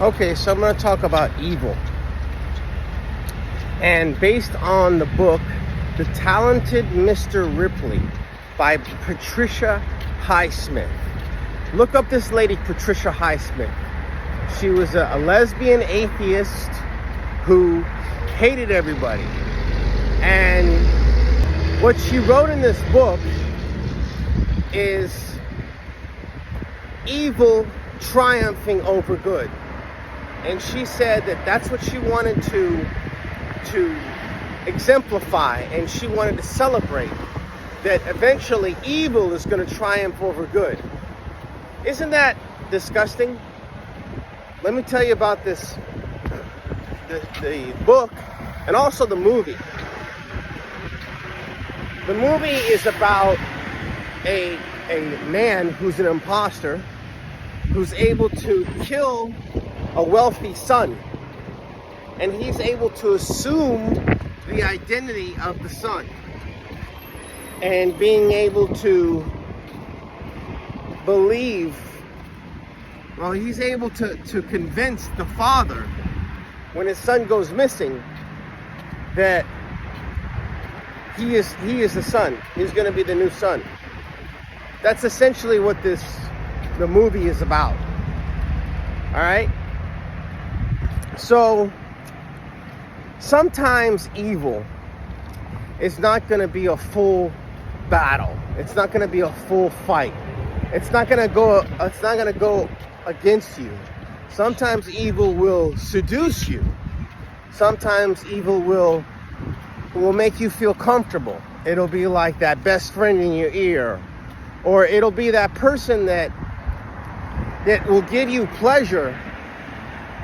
Okay, so I'm going to talk about evil. And based on the book, The Talented Mr. Ripley by Patricia Highsmith. Look up this lady, Patricia Highsmith. She was a lesbian atheist who hated everybody. And what she wrote in this book is evil triumphing over good. And she said that that's what she wanted to exemplify, and she wanted to celebrate that eventually evil is going to triumph over good. Isn't that disgusting? Let me tell you about this, the book and also the movie. The movie is about a man who's an imposter who's able to kill a wealthy son, and he's able to assume the identity of the son, and being able to believe, well, he's able to convince the father when his son goes missing that he is the son. He's going to be the new son. That's essentially what the movie is about. All right? So sometimes evil is not going to be a full battle. It's not going to be a full fight. It's not going to go against you. Sometimes evil will seduce you. Sometimes evil will make you feel comfortable. It'll be like that best friend in your ear, or it'll be that person that will give you pleasure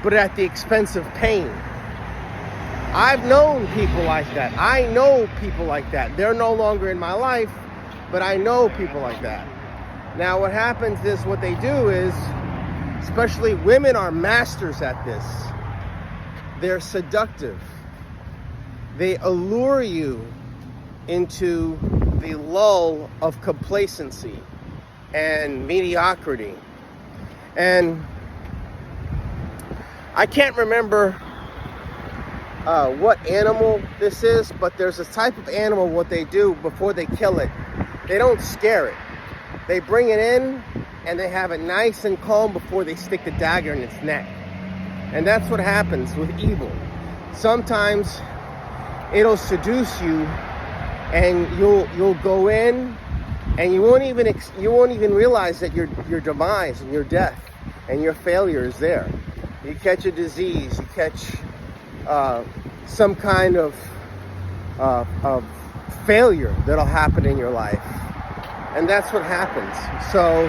but at the expense of pain. I've known people like that. I know people like that. They're no longer in my life, but I know people like that. Now what happens is, what they do is, especially women are masters at this. They're seductive. They allure you into the lull of complacency and mediocrity. And I can't remember what animal this is, but there's a type of animal, what they do before they kill it, they don't scare it. They bring it in and they have it nice and calm before they stick the dagger in its neck. And that's what happens with evil. Sometimes it'll seduce you, and you'll go in, and you won't even realize that your demise and your death and your failure is there. You catch a disease, you catch some kind of failure that'll happen in your life. And that's what happens. So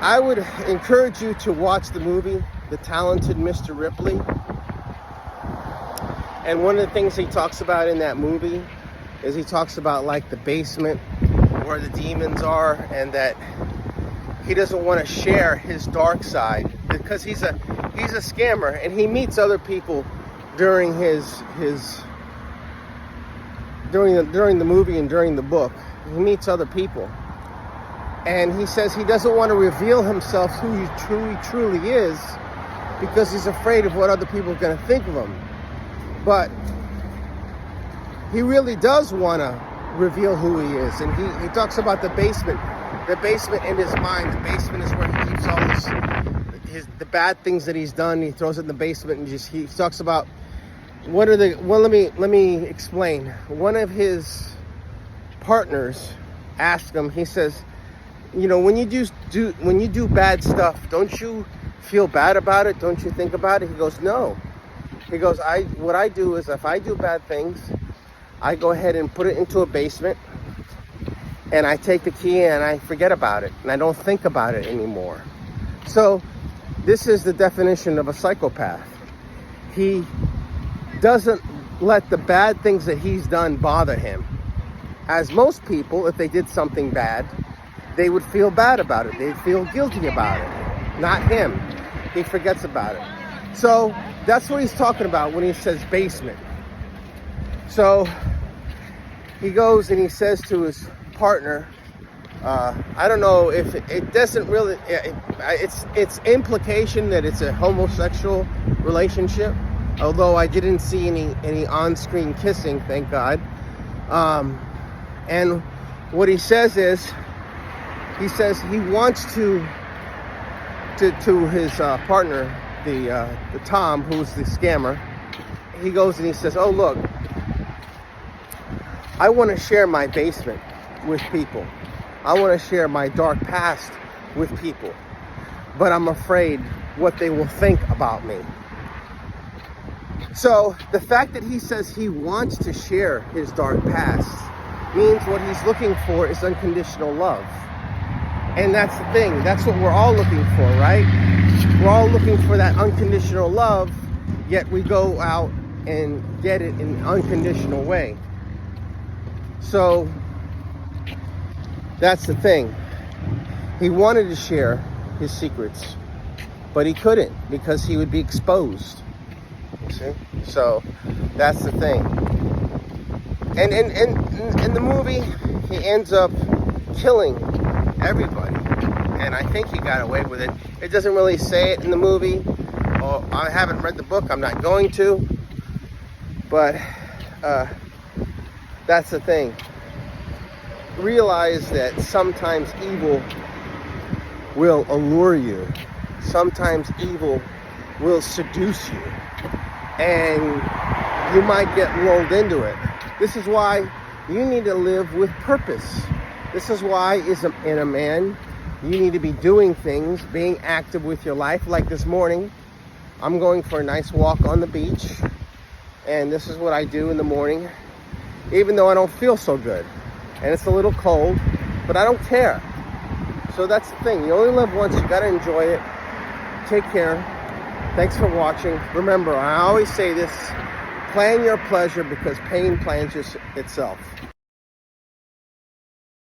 I would encourage you to watch the movie, The Talented Mr. Ripley. And one of the things he talks about in that movie is he talks about like the basement where the demons are, and that he doesn't want to share his dark side because he's a scammer, and he meets other people during during the movie and during the book. He meets other people, and he says he doesn't want to reveal himself, who he truly is, because he's afraid of what other people are going to think of him. But he really does want to reveal who he is, and he talks about the basement in his mind. The basement is where he keeps all the bad things that he's done. He throws it in the basement, and he talks about let me explain. One of his partners asked him, he says, you know, when you do bad stuff, don't you feel bad about it? Don't you think about it? He goes, no. He goes, what I do is, if I do bad things, I go ahead and put it into a basement, and I take the key and I forget about it, and I don't think about it anymore. So this is the definition of a psychopath. He doesn't let the bad things that he's done bother him. As most people, if they did something bad, they would feel bad about it. They'd feel guilty about it. Not him. He forgets about it. So that's what he's talking about when he says basement. So he goes and he says to his partner, I don't know if it doesn't really. It's implication that it's a homosexual relationship, although I didn't see any on-screen kissing, thank God. And what he says is, he wants to his partner, the Tom, who's the scammer. He goes and he says, "Oh look, I want to share my basement with people. I want to share my dark past with people, but I'm afraid what they will think about me." So the fact that he says he wants to share his dark past means what he's looking for is unconditional love. And that's the thing. That's what we're all looking for, right? We're all looking for that unconditional love, yet we go out and get it in an unconditional way. So that's the thing. He wanted to share his secrets, but he couldn't because he would be exposed. You see? So that's the thing. And in the movie, he ends up killing everybody. And I think he got away with it. It doesn't really say it in the movie. Well, I haven't read the book. I'm not going to. But that's the thing. Realize that sometimes evil will allure you. Sometimes evil will seduce you. And you might get lulled into it. This is why you need to live with purpose. This is why, in a man, you need to be doing things, being active with your life. Like this morning, I'm going for a nice walk on the beach. And this is what I do in the morning, even though I don't feel so good. And it's a little cold, but I don't care. So that's the thing. You only live once. You got to enjoy it. Take care. Thanks for watching. Remember, I always say this, plan your pleasure because pain plans itself.